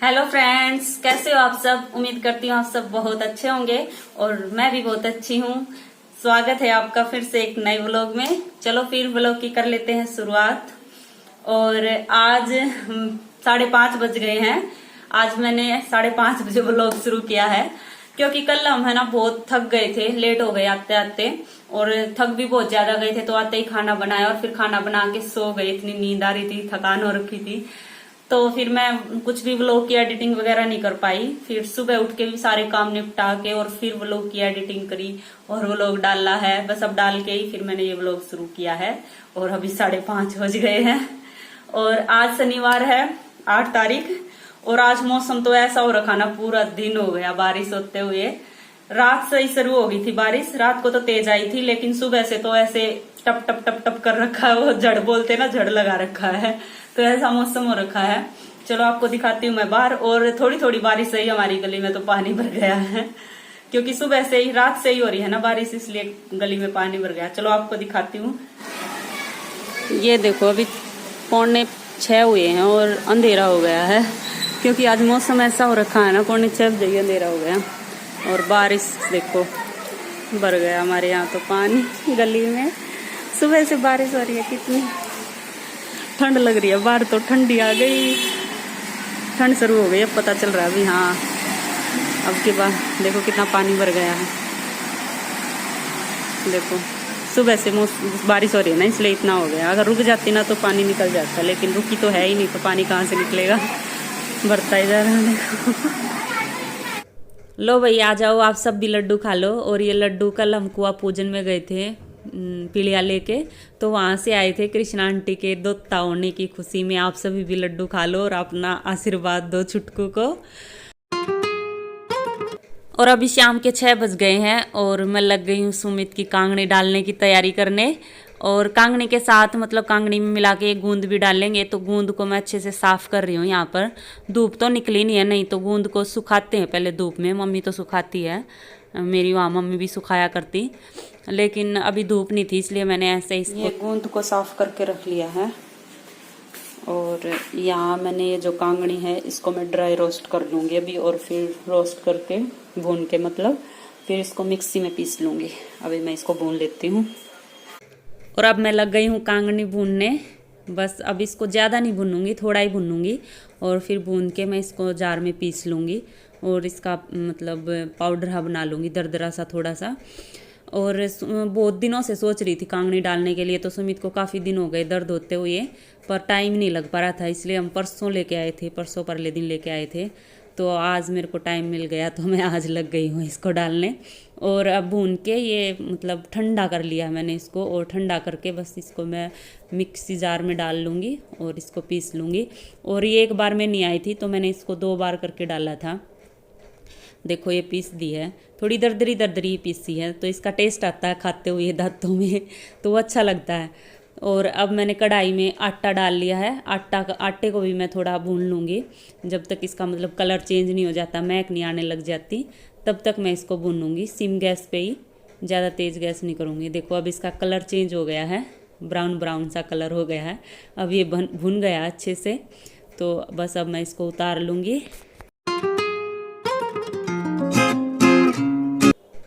Hello friends, कैसे हो आप सब। उम्मीद करती हूँ आप सब बहुत अच्छे होंगे और मैं भी बहुत अच्छी हूँ। स्वागत है आपका फिर से एक नए व्लॉग में। चलो फिर व्लॉग की कर लेते हैं शुरुआत। और आज 5:30 बज गए हैं। आज मैंने 5:30 बजे व्लॉग शुरू किया है क्योंकि कल हम है ना बहुत थक गए थे, लेट हो गए आते आते और थक भी बहुत ज्यादा गए थे। तो आते ही खाना बनाया और फिर खाना बना के सो गए। इतनी नींद आ रही थी, थकान हो रखी थी। तो फिर मैं कुछ भी व्लॉग की एडिटिंग वगैरह नहीं कर पाई। फिर सुबह उठ के भी सारे काम निपटा के और फिर व्लॉग की एडिटिंग करी और व्लॉग डाला है। बस अब डाल के ही फिर मैंने ये व्लॉग शुरू किया है और अभी 5:30 बज गए हैं। और आज शनिवार है 8 तारीख और आज मौसम तो ऐसा हो रखा ना, पूरा दिन हो गया बारिश होते हुए। रात से ही शुरू हो गई थी बारिश, रात को तो तेज आई थी लेकिन सुबह से तो ऐसे टप टप टप टप कर रखा है। वो जड़ बोलते ना, जड़ लगा रखा है। तो ऐसा मौसम हो रखा है। चलो आपको दिखाती हूँ मैं बाहर। और थोड़ी थोड़ी बारिश हुई हमारी गली में, तो पानी भर गया है क्योंकि सुबह से ही, रात से ही हो रही है ना बारिश, इसलिए गली में पानी भर गया। चलो आपको दिखाती हूँ। ये देखो अभी 5:45 हुए हैं और अंधेरा हो गया है क्योंकि आज मौसम ऐसा हो रखा है ना, 5:45 बजे अंधेरा हो गया। और बारिश देखो भर गया हमारे यहाँ तो पानी गली में। सुबह से बारिश हो रही है, कितनी ठंड लग रही है बाहर। तो ठंडी आ गई, ठंड शुरू हो गई, अब पता चल रहा है अभी। हाँ, अब के बाद देखो कितना पानी भर गया है। देखो सुबह से बारिश हो रही है ना, इसलिए इतना हो गया। अगर रुक जाती ना तो पानी निकल जाता, लेकिन रुकी तो है ही नहीं, तो पानी कहाँ से निकलेगा, भरता ही जा रहा है। देखो लो भाई, आ जाओ आप सब भी लड्डू खा लो। और ये लड्डू कल हम कुआ पूजन में गए थे पीलिया लेके, तो वहां से आए थे कृष्णा आंटी के दोता होने की खुशी में। आप सभी भी लड्डू खा लो और अपना आशीर्वाद दो छुटकू को। और अभी शाम के 6 बज गए हैं और मैं लग गई हूँ सुमित की कांगनी डालने की तैयारी करने। और कांगनी के साथ मतलब कांगनी में मिला के गूंद भी डालेंगे। तो गूंद को मैं अच्छे से साफ कर रही हूँ। यहाँ पर धूप तो निकली नहीं है, नहीं तो गूंद को सुखाते हैं पहले धूप में। मम्मी तो सुखाती है, मेरी वहाँ मम्मी भी सुखाया करती, लेकिन अभी धूप नहीं थी इसलिए मैंने ऐसे ही ये गूंद को साफ करके रख लिया है। और यहाँ मैंने ये जो कांगनी है इसको मैं ड्राई रोस्ट कर लूँगी अभी, और फिर रोस्ट करके भून के मतलब फिर इसको मिक्सी में पीस लूँगी। अभी मैं इसको भून लेती हूँ। और अब मैं लग गई हूँ कांगनी भूनने। बस अब इसको ज़्यादा नहीं भूनूंगी, थोड़ा ही भूनूंगी और फिर भून के मैं इसको जार में पीस लूँगी और इसका मतलब पाउडर बना लूँगी दरदरा सा थोड़ा सा। और बहुत दिनों से सोच रही थी कांगनी डालने के लिए, तो सुमित को काफ़ी दिन हो गए दर्द होते हुए, पर टाइम नहीं लग पा रहा था, इसलिए हम परसों लेके आए थे, परसों परले दिन लेके आए थे। तो आज मेरे को टाइम मिल गया तो मैं आज लग गई हूँ इसको डालने। और अब भून के ये मतलब ठंडा कर लिया मैंने इसको, और ठंडा करके बस इसको मैं मिक्सी जार में डाल लूँगी और इसको पीस लूँगी। और ये एक बार में नहीं आई थी तो मैंने इसको 2 बार करके डाला था। देखो ये पीस दी है, थोड़ी दरदरी दरदरी पीसी है, तो इसका टेस्ट आता है खाते हुए दांतों में, तो वो अच्छा लगता है। और अब मैंने कढ़ाई में आटा डाल लिया है। आटे को भी मैं थोड़ा भून लूँगी जब तक इसका मतलब कलर चेंज नहीं हो जाता, महक नहीं आने लग जाती, तब तक मैं इसको भूनूंगी सिम गैस पे ही, ज़्यादा तेज़ गैस नहीं करूँगी। देखो अब इसका कलर चेंज हो गया है, ब्राउन ब्राउन सा कलर हो गया है। अब ये भुन गया अच्छे से, तो बस अब मैं इसको उतार लूँगी।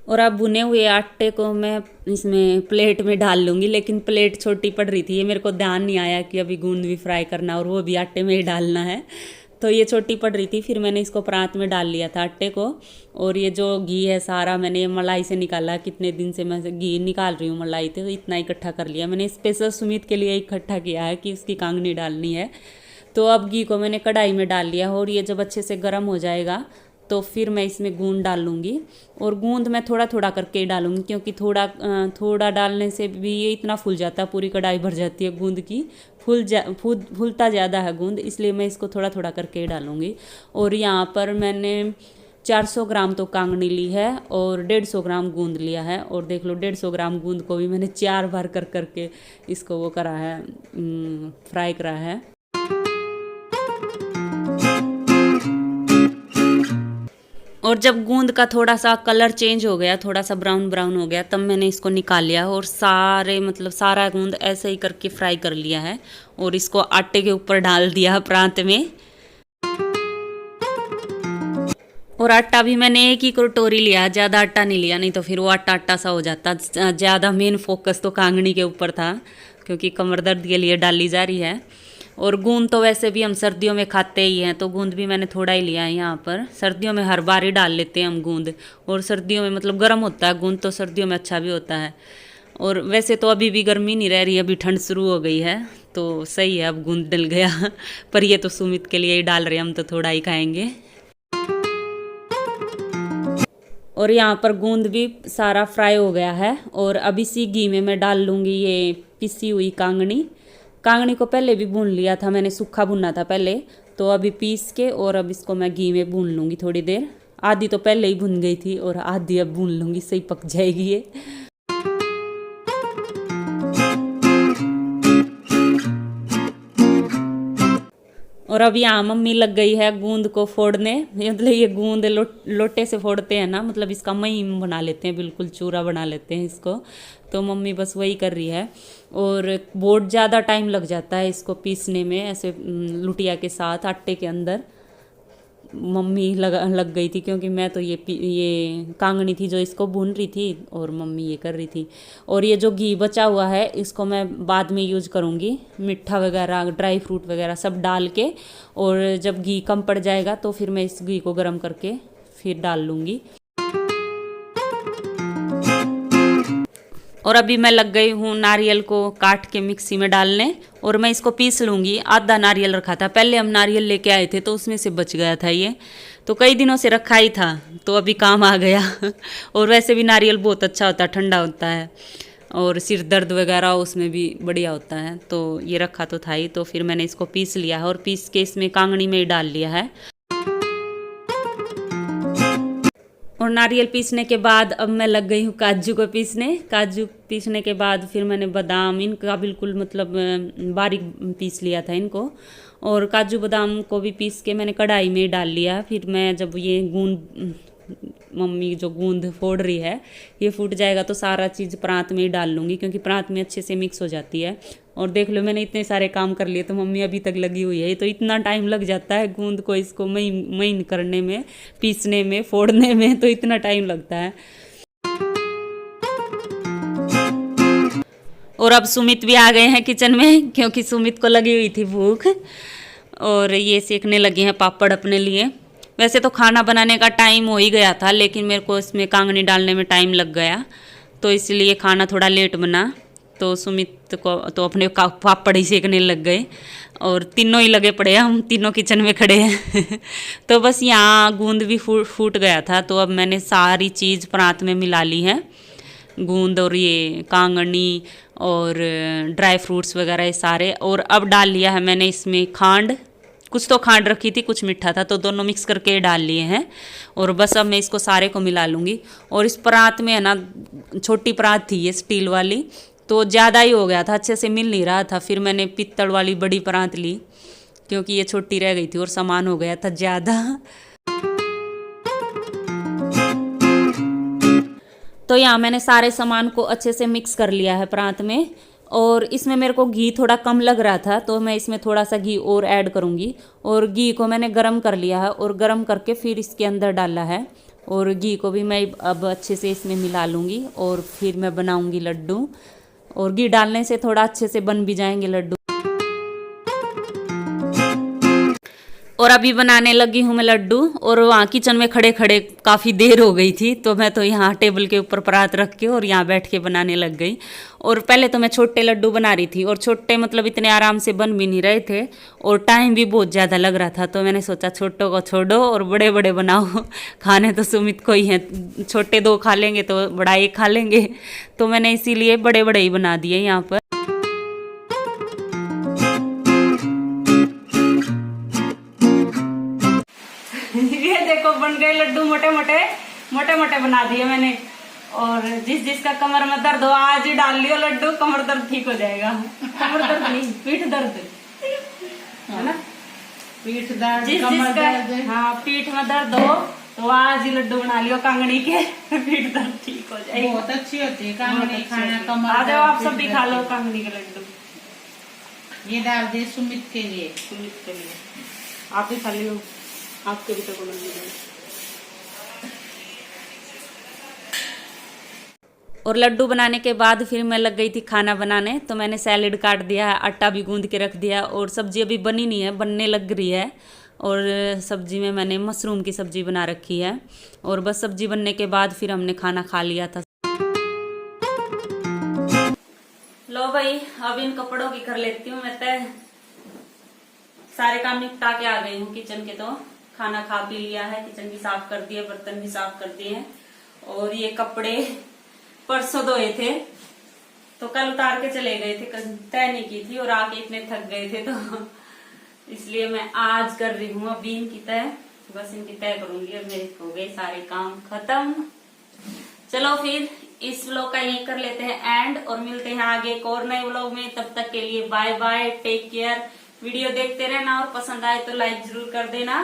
और अब भुने हुए आटे को मैं इसमें प्लेट में डाल लूँगी, लेकिन प्लेट छोटी पड़ रही थी, ये मेरे को ध्यान नहीं आया कि अभी गूंद भी फ्राई करना और वो भी आटे में ही डालना है, तो ये छोटी पड़ रही थी। फिर मैंने इसको परात में डाल लिया था आटे को। और ये जो घी है सारा मैंने मलाई से निकाला, कितने दिन से मैं घी निकाल रही हूँ मलाई, तो इतना इकट्ठा कर लिया मैंने। स्पेशल सुमित के लिए इकट्ठा किया है कि उसकी कांगनी डालनी है। तो अब घी को मैंने कढ़ाई में डाल लिया और ये जब अच्छे से गर्म हो जाएगा तो फिर मैं इसमें गूंद डाल लूँगी। और गूंद मैं थोड़ा थोड़ा करके डालूँगी क्योंकि थोड़ा डालने से भी ये इतना फूल जाता है, पूरी कढ़ाई भर जाती है गूंद की, फूलता ज़्यादा है गूंद, इसलिए मैं इसको थोड़ा थोड़ा करके डालूँगी। और यहाँ पर मैंने 400 ग्राम तो कांगनी ली है और 150 ग्राम गूंद लिया है। और देख लो 150 ग्राम गूंद को भी मैंने 4 बार करके इसको वो करा है, फ्राई करा है। और जब गूंद का थोड़ा सा कलर चेंज हो गया, थोड़ा सा ब्राउन ब्राउन हो गया, तब मैंने इसको निकाल लिया और सारा गूंद ऐसे ही करके फ्राई कर लिया है और इसको आटे के ऊपर डाल दिया प्रांत में। और आटा भी मैंने एक ही कटोरी लिया, ज़्यादा आटा नहीं लिया, नहीं तो फिर वो आटा आटा सा हो जाता। ज़्यादा मेन फोकस तो कांगनी के ऊपर था क्योंकि कमर दर्द के लिए डाली जा रही है। और गूंद तो वैसे भी हम सर्दियों में खाते ही हैं, तो गूंद भी मैंने थोड़ा ही लिया है यहाँ पर। सर्दियों में हर बार ही डाल लेते हैं हम गूंद, और सर्दियों में मतलब गर्म होता है गूंद, तो सर्दियों में अच्छा भी होता है। और वैसे तो अभी भी गर्मी नहीं रह रही, अभी ठंड शुरू हो गई है, तो सही है अब गूंद डल गया। पर ये तो सुमित के लिए ही डाल रहे हैं, हम तो थोड़ा ही खाएंगे। और यहाँ पर गूंद भी सारा फ्राई हो गया है, और अब इसी घी में मैं डाल लूँगी ये पिसी हुई कांगनी। कांगनी को पहले भी भून लिया था मैंने, सूखा भुना था पहले, तो अभी पीस के और अब इसको मैं घी में भून लूँगी थोड़ी देर। आधी तो पहले ही भुन गई थी और आधी अब भून लूँगी, सही पक जाएगी ये। और अब यहाँ मम्मी लग गई है गूंद को फोड़ने, मतलब ये गूंद लोटे से फोड़ते हैं ना, मतलब इसका महीन बना लेते हैं, बिल्कुल चूरा बना लेते हैं इसको, तो मम्मी बस वही कर रही है। और बहुत ज़्यादा टाइम लग जाता है इसको पीसने में, ऐसे लुटिया के साथ आटे के अंदर। मम्मी लग गई थी क्योंकि मैं तो ये कांगनी थी जो इसको भून रही थी और मम्मी ये कर रही थी। और ये जो घी बचा हुआ है इसको मैं बाद में यूज करूँगी, मिठा वगैरह ड्राई फ्रूट वगैरह सब डाल के, और जब घी कम पड़ जाएगा तो फिर मैं इस घी को गर्म करके फिर डाल लूँगी। और अभी मैं लग गई हूँ नारियल को काट के मिक्सी में डालने, और मैं इसको पीस लूँगी। आधा नारियल रखा था, पहले हम नारियल लेके आए थे तो उसमें से बच गया था ये, तो कई दिनों से रखा ही था तो अभी काम आ गया। और वैसे भी नारियल बहुत अच्छा होता है, ठंडा होता है, और सिर दर्द वगैरह उसमें भी बढ़िया होता है, तो ये रखा तो था ही, तो फिर मैंने इसको पीस लिया है, और पीस के इसमें कांगनी में ही डाल लिया है। और नारियल पीसने के बाद अब मैं लग गई हूँ काजू को पीसने। काजू पीसने के बाद फिर मैंने बादाम, इनका बिल्कुल मतलब बारीक पीस लिया था इनको, और काजू बादाम को भी पीस के मैंने कढ़ाई में डाल लिया। फिर मैं जब ये गूंद, मम्मी जो गूंद फोड़ रही है, ये फूट जाएगा तो सारा चीज़ परात में ही डाल लूँगी, क्योंकि परात में अच्छे से मिक्स हो जाती है। और देख लो मैंने इतने सारे काम कर लिए, तो मम्मी अभी तक लगी हुई है। तो इतना टाइम लग जाता है गूंद को इसको महीन करने में, पीसने में, फोड़ने में, तो इतना टाइम लगता है। और अब सुमित भी आ गए हैं किचन में, क्योंकि सुमित को लगी हुई थी भूख, और ये सेकने लगे हैं पापड़ अपने लिए। वैसे तो खाना बनाने का टाइम हो ही गया था, लेकिन मेरे को इसमें कांगनी डालने में टाइम लग गया, तो इसलिए खाना थोड़ा लेट बना। तो सुमित को तो अपने पापड़ ही सेकने लग गए, और तीनों ही लगे पड़े हैं, हम तीनों किचन में खड़े हैं। तो बस यहाँ गूंद भी फूट गया था, तो अब मैंने सारी चीज़ परात में मिला ली है, गूंद और ये कांगनी और ड्राई फ्रूट्स वगैरह ये सारे। और अब डाल लिया है मैंने इसमें खांड, कुछ तो खांड रखी थी, कुछ मीठा था, तो दोनों मिक्स करके डाल लिए हैं। और बस अब मैं इसको सारे को मिला लूँगी। और इस परात में है ना, छोटी परात थी ये स्टील वाली, तो ज़्यादा ही हो गया था, अच्छे से मिल नहीं रहा था। फिर मैंने पित्तल वाली बड़ी परात ली, क्योंकि ये छोटी रह गई थी और सामान हो गया था ज़्यादा। तो यहाँ मैंने सारे सामान को अच्छे से मिक्स कर लिया है परात में। और इसमें मेरे को घी थोड़ा कम लग रहा था, तो मैं इसमें थोड़ा सा घी और ऐड करूँगी। और घी को मैंने गरम कर लिया है, और गरम करके फिर इसके अंदर डाला है। और घी को भी मैं अब अच्छे से इसमें मिला लूँगी, और फिर मैं बनाऊँगी लड्डू। और घी डालने से थोड़ा अच्छे से बन भी जाएंगे लड्डू। और अभी बनाने लगी हूँ मैं लड्डू, और वहाँ किचन में खड़े खड़े काफ़ी देर हो गई थी, तो मैं तो यहाँ टेबल के ऊपर परात रख के और यहाँ बैठ के बनाने लग गई। और पहले तो मैं छोटे लड्डू बना रही थी, और छोटे मतलब इतने आराम से बन भी नहीं रहे थे, और टाइम भी बहुत ज़्यादा लग रहा था। तो मैंने सोचा छोटों को छोड़ो और बड़े बड़े बनाओ। खाने तो सुमित को ही हैं, छोटे 2 खा लेंगे तो बड़ा 1 खा लेंगे, तो मैंने इसीलिए बड़े बड़े ही बना दिए यहाँ पर। ये देखो बन गए लड्डू, मोटे मोटे बना दिए मैंने। और जिसका कमर में दर्द हो आज ही डाल लियो लड्डू, कमर दर्द ठीक हो जाएगा। कमर दर्द नहीं, पीठ दर्द है ना, पीठ दर्द, कमर दर्द। हाँ, पीठ में दर्द हो तो आज ही लड्डू बना लियो कांगनी के, पीठ दर्द ठीक हो जाएगा। बहुत अच्छी होती है कांगनी खाना, कमर। आ जाओ आप सब भी खा लो कांगनी के लड्डू। ये डाल दे सुमित के लिए, आप ही खा लियो, आपके भी तो बोलो। और लड्डू बनाने के बाद फिर मैं लग गई थी खाना बनाने। तो मैंने सैलेड काट दिया है, आटा भी गूंद के रख दिया और सब्जी अभी बनी नहीं है, बनने लग रही है। और सब्जी में मैंने मशरूम की सब्जी बना रखी है। और बस सब्जी बनने के बाद फिर हमने खाना खा लिया था। लो भाई, अब इन कपड़ों की कर लेती हूँ मैं तय। सारे काम निपटा के आ गई हूँ किचन के। तो खाना खा पी लिया है, किचन भी साफ कर दिया, बर्तन भी साफ कर दिए हैं। और ये कपड़े परसों धोए थे तो कल उतार के चले गए थे, तय नहीं की थी और आके इतने थक गए थे तो इसलिए मैं आज कर रही हूँ अभी इनकी तय। बस इनकी तय करूंगी और मेरे हो गए सारे काम खत्म। चलो फिर इस व्लॉग का यही कर लेते हैं एंड, और मिलते हैं आगे एक और नए व्लॉग में। तब तक के लिए bye bye, take care. Video देखते रहना और पसंद आए तो लाइक जरूर कर देना,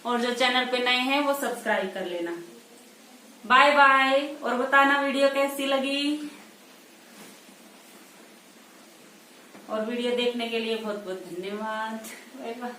और जो चैनल पे नए हैं वो सब्सक्राइब कर लेना। बाय बाय, और बताना वीडियो कैसी लगी। और वीडियो देखने के लिए बहुत बहुत धन्यवाद। Bye bye.